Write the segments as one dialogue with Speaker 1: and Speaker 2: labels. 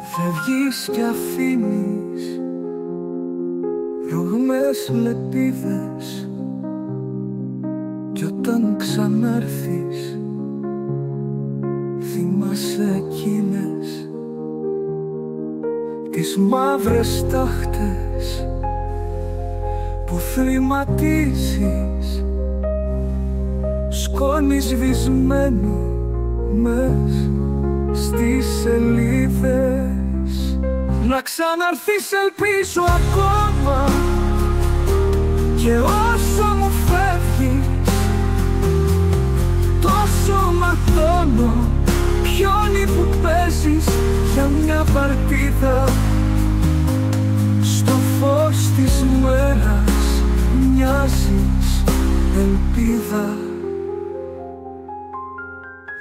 Speaker 1: Φεύγεις κι αφήνεις ρογμές λεπίδες, κι όταν ξανάρθεις θυμάσαι εκείνες τις μαύρες τάχτες που θρηματίζεις, σκόνη σβησμένο μες στις σελίδες. Να ξαναρθείς ελπίζω ακόμα, και όσο μου φεύγεις τόσο ματώνω. Πιόνι που παίζεις για μια παρτίδα, στο φως της μέρας μοιάζεις ελπίδα.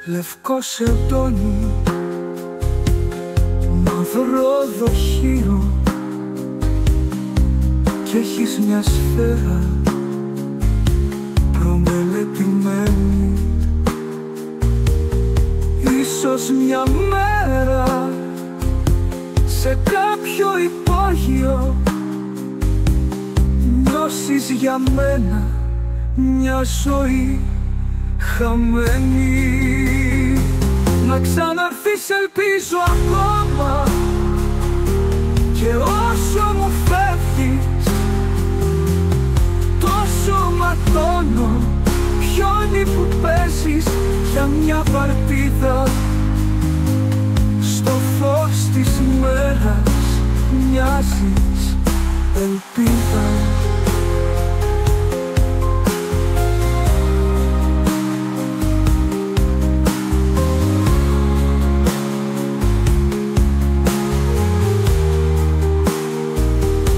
Speaker 1: Λευκό σεντόνι, μαύρο δοχείο, κι έχεις μια σφαίρα προμελετημένη. Ίσως μια μέρα σε κάποιο υπόγειο νιώσεις για μένα μια ζωή χαμένη. Να ξαναρθείς ελπίζω ακόμα, και όσο μου φεύγεις τόσο ματώνω. Πιόνι που παίζεις για μια παρτίδα, στο φως της μέρας μοιάζεις ελπίδα.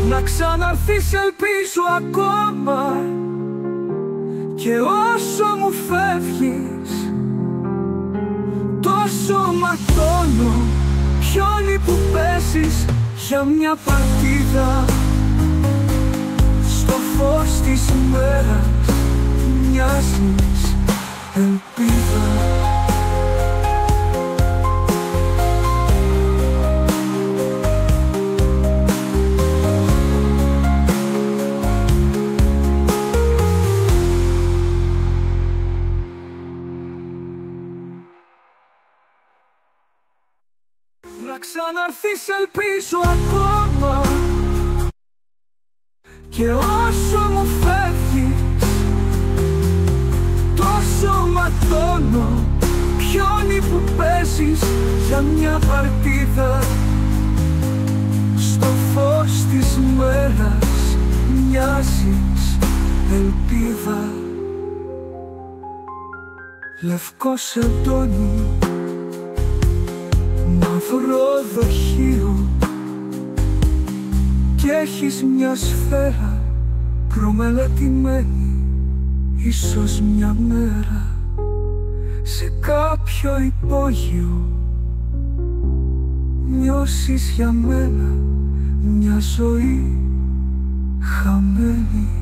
Speaker 1: Να ξαναρθείς ελπίζω ακόμα, και όσο μου φεύγεις τόσο ματώνω. Πιόνι που παίζεις για μια παρτίδα, στο φως της μέρας μοιάζεις ελπίδα. Να ξαναρθείς ελπίζω ακόμα, και όσο μου φεύγεις τόσο ματώνω. Πιόνι που παίζεις για μια παρτίδα, στο φως της μέρας μοιάζεις ελπίδα. Λευκό σεντόνι, μαύρο δοχείο, κι έχεις μια σφαίρα προμελετημένη. Ίσως μια μέρα σε κάποιο υπόγειο νιώσεις για μένα μια ζωή χαμένη.